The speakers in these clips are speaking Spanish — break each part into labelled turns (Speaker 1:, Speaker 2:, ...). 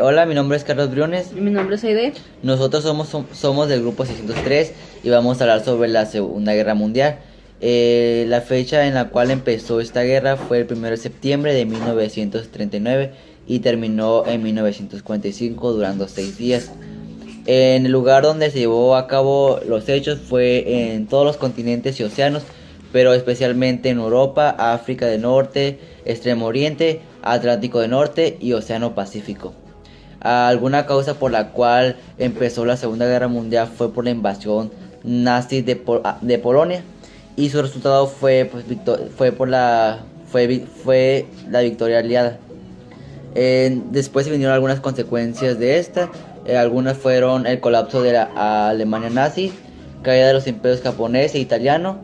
Speaker 1: Hola, mi nombre es Carlos Briones.
Speaker 2: Mi nombre es Aide.
Speaker 1: Nosotros somos del grupo 603 y vamos a hablar sobre la Segunda Guerra Mundial. La fecha en la cual empezó esta guerra fue el 1 de septiembre de 1939 y terminó en 1945, durando 6 días. En el lugar donde se llevó a cabo los hechos fue en todos los continentes y océanos, pero especialmente en Europa, África del Norte, Extremo Oriente, Atlántico del Norte y Océano Pacífico. Alguna causa por la cual empezó la Segunda Guerra Mundial fue por la invasión nazi de Polonia, y su resultado fue la victoria aliada. Después se vinieron algunas consecuencias de esta. Algunas fueron el colapso de la Alemania nazi, caída de los imperios japonés e italiano,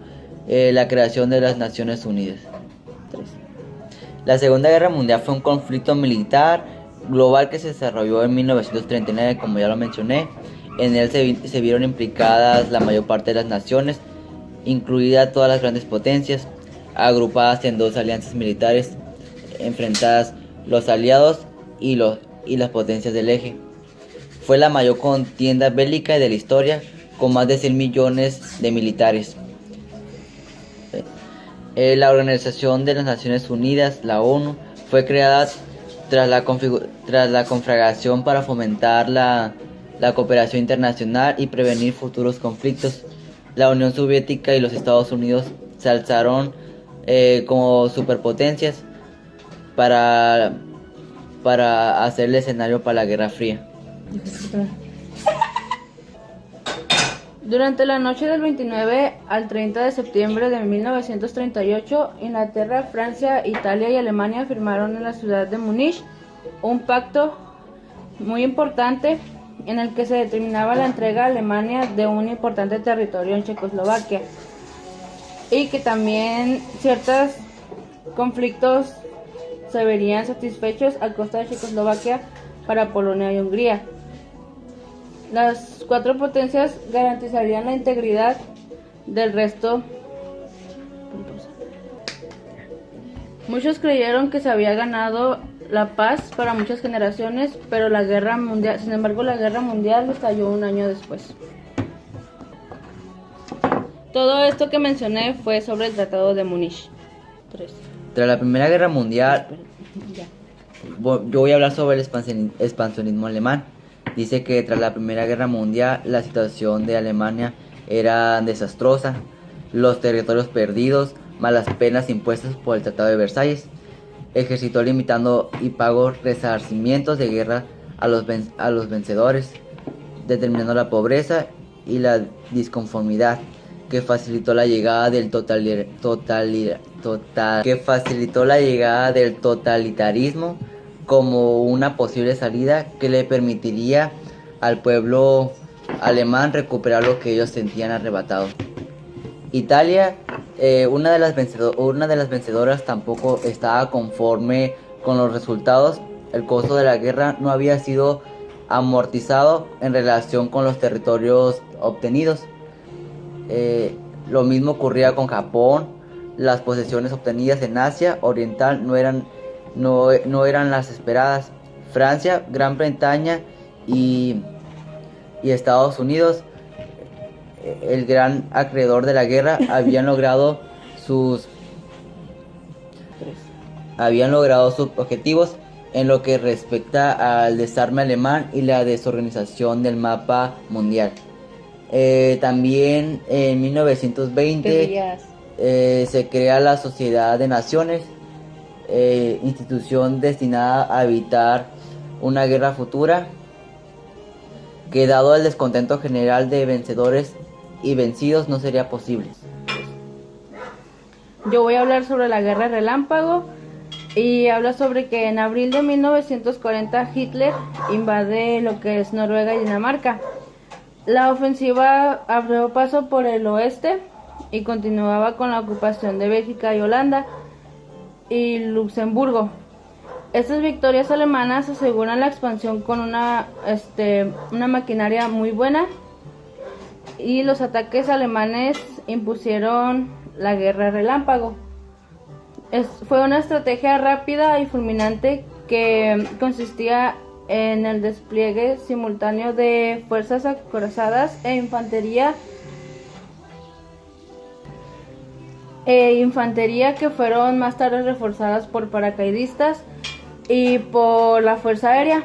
Speaker 1: la creación de las Naciones Unidas. La Segunda Guerra Mundial fue un conflicto militar global que se desarrolló en 1939, como ya lo mencioné. En él se vieron implicadas la mayor parte de las naciones, incluidas todas las grandes potencias, agrupadas en dos alianzas militares enfrentadas: los aliados y las potencias del eje. Fue la mayor contienda bélica de la historia, con más de 100 millones de militares. La Organización de las Naciones Unidas, la ONU, fue creada tras la conflagración para fomentar la cooperación internacional y prevenir futuros conflictos. La Unión Soviética y los Estados Unidos se alzaron como superpotencias para hacer el escenario para la Guerra Fría.
Speaker 2: Durante la noche del 29 al 30 de septiembre de 1938, Inglaterra, Francia, Italia y Alemania firmaron en la ciudad de Múnich un pacto muy importante en el que se determinaba la entrega a Alemania de un importante territorio en Checoslovaquia, y que también ciertos conflictos se verían satisfechos a costa de Checoslovaquia para Polonia y Hungría. Las cuatro potencias garantizarían la integridad del resto. Muchos creyeron que se había ganado la paz para muchas generaciones, pero la guerra mundial, sin embargo, la guerra mundial estalló un año después. Todo esto que mencioné fue sobre el Tratado de Múnich.
Speaker 1: Tras la Primera Guerra Mundial, yo voy a hablar sobre el expansionismo alemán. Dice que tras la Primera Guerra Mundial la situación de Alemania era desastrosa. Los territorios perdidos, más las penas impuestas por el Tratado de Versalles, ejercitó limitando y pagó resarcimientos de guerra a los vencedores, determinando la pobreza y la disconformidad, que facilitó la llegada del totalitarismo como una posible salida que le permitiría al pueblo alemán recuperar lo que ellos sentían arrebatado. Italia, una de las vencedoras, tampoco estaba conforme con los resultados. El costo de la guerra no había sido amortizado en relación con los territorios obtenidos. Lo mismo ocurría con Japón. Las posesiones obtenidas en Asia Oriental no eran las esperadas. Francia, Gran Bretaña y Estados Unidos, el gran acreedor de la guerra, habían logrado sus objetivos en lo que respecta al desarme alemán y la desorganización del mapa mundial. También en 1920 se crea la Sociedad de Naciones, institución destinada a evitar una guerra futura, que dado el descontento general de vencedores y vencidos no sería posible.
Speaker 2: Yo voy a hablar sobre la Guerra Relámpago, y habla sobre que en abril de 1940 Hitler invade lo que es Noruega y Dinamarca. La ofensiva abrió paso por el oeste y continuaba con la ocupación de Bélgica y Holanda y Luxemburgo. Estas victorias alemanas aseguran la expansión con una maquinaria muy buena, y los ataques alemanes impusieron la Guerra Relámpago. Fue una estrategia rápida y fulminante que consistía en el despliegue simultáneo de fuerzas acorazadas e infantería que fueron más tarde reforzadas por paracaidistas y por la Fuerza Aérea,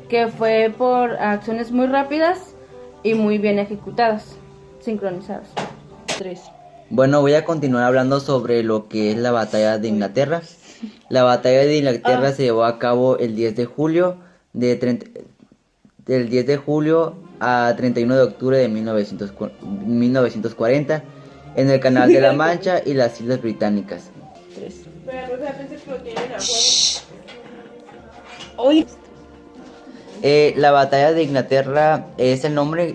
Speaker 2: que fue por acciones muy rápidas y muy bien ejecutadas, sincronizadas. 3.
Speaker 1: Bueno, voy a continuar hablando sobre lo que es la batalla de Inglaterra. La batalla de Inglaterra se llevó a cabo el 10 de julio del 10 de julio a 31 de octubre de 1940 en el Canal de la Mancha y las Islas Británicas.
Speaker 2: 3.
Speaker 1: La batalla de Inglaterra es el nombre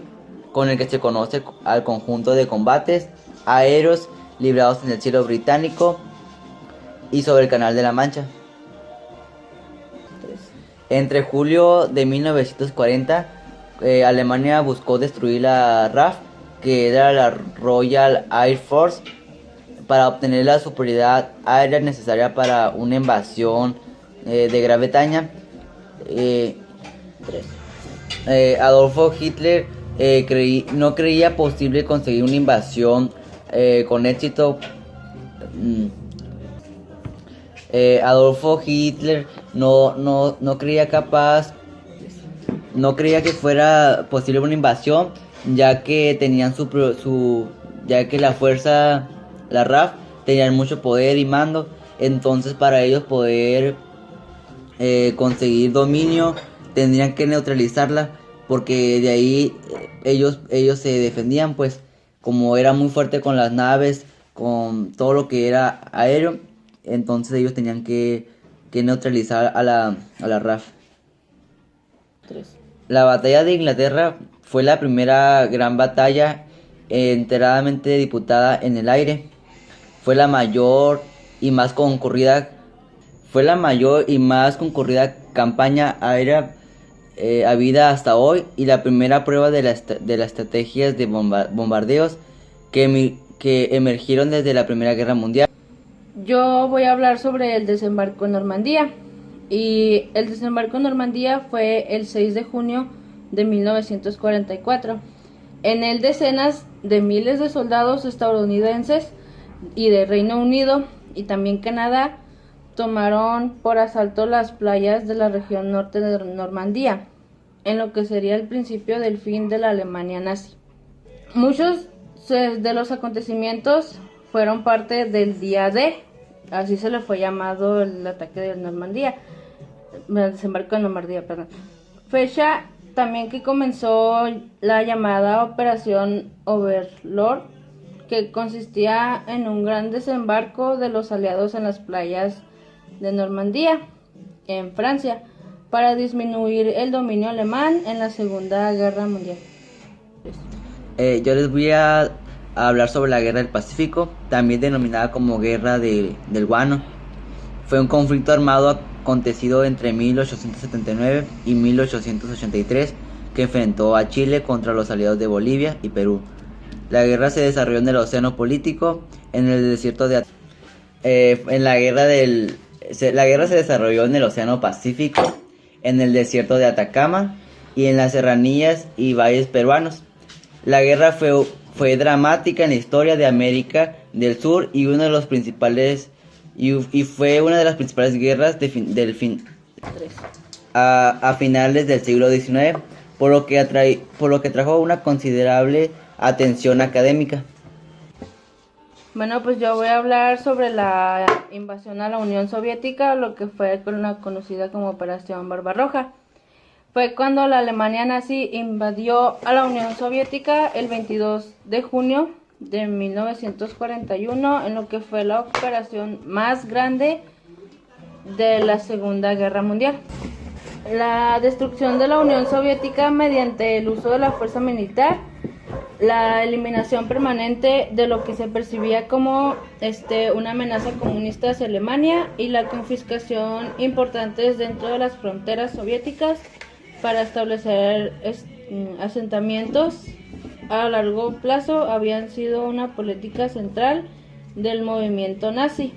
Speaker 1: con el que se conoce al conjunto de combates aéreos librados en el cielo británico y sobre el Canal de la Mancha.
Speaker 2: 3.
Speaker 1: Entre julio de 1940, Alemania buscó destruir la RAF, que era la Royal Air Force, para obtener la superioridad aérea necesaria para una invasión de Gran Bretaña.
Speaker 2: 3.
Speaker 1: Adolfo Hitler no creía posible conseguir una invasión con éxito. Adolfo Hitler no creía que fuera posible una invasión, ya que tenían ya que la RAF tenían mucho poder y mando. Entonces, para ellos poder conseguir dominio, tendrían que neutralizarla, porque de ahí ellos se defendían, pues, como era muy fuerte con las naves, con todo lo que era aéreo. Entonces ellos tenían que neutralizar a la RAF.
Speaker 2: 3.
Speaker 1: La batalla de Inglaterra fue la primera gran batalla enteramente disputada en el aire. Fue la mayor y más concurrida campaña aérea habida hasta hoy, y la primera prueba de las estrategias de bombardeos que emergieron desde la Primera Guerra Mundial.
Speaker 2: Yo voy a hablar sobre el desembarco en Normandía. Y el desembarco en Normandía fue el 6 de junio de 1944. En él decenas de miles de soldados estadounidenses y de Reino Unido y también Canadá tomaron por asalto las playas de la región norte de Normandía, en lo que sería el principio del fin de la Alemania nazi. Muchos de los acontecimientos fueron parte del día D, así se le fue llamado el ataque de Normandía, el desembarco de Normandía, perdón. Fecha también que comenzó la llamada Operación Overlord, que consistía en un gran desembarco de los aliados en las playas de Normandía, en Francia, para disminuir el dominio alemán en la Segunda Guerra Mundial.
Speaker 1: Yo les voy a hablar sobre la Guerra del Pacífico, también denominada como Guerra del Guano. Fue un conflicto armado acontecido entre 1879 y 1883 que enfrentó a Chile contra los aliados de Bolivia y Perú. La guerra se desarrolló en el Océano Pacífico, en el desierto de la guerra se desarrolló en el Océano Pacífico, en el desierto de Atacama y en las serranías y valles peruanos. La guerra fue dramática en la historia de América del Sur y fue una de las principales guerras a finales del siglo XIX, por lo que trajo una considerable atención académica.
Speaker 2: Bueno, pues yo voy a hablar sobre la invasión a la Unión Soviética, lo que fue conocida como Operación Barbarroja. Fue cuando la Alemania nazi invadió a la Unión Soviética el 22 de junio de 1941, en lo que fue la operación más grande de la Segunda Guerra Mundial. La destrucción de la Unión Soviética mediante el uso de la fuerza militar, la eliminación permanente de lo que se percibía como una amenaza comunista hacia Alemania y la confiscación importantes dentro de las fronteras soviéticas para establecer asentamientos a largo plazo habían sido una política central del movimiento nazi.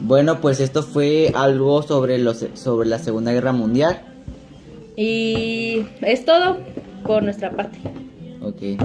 Speaker 1: Bueno, pues esto fue algo sobre la Segunda Guerra Mundial.
Speaker 2: Y es todo por nuestra parte.
Speaker 1: Ok.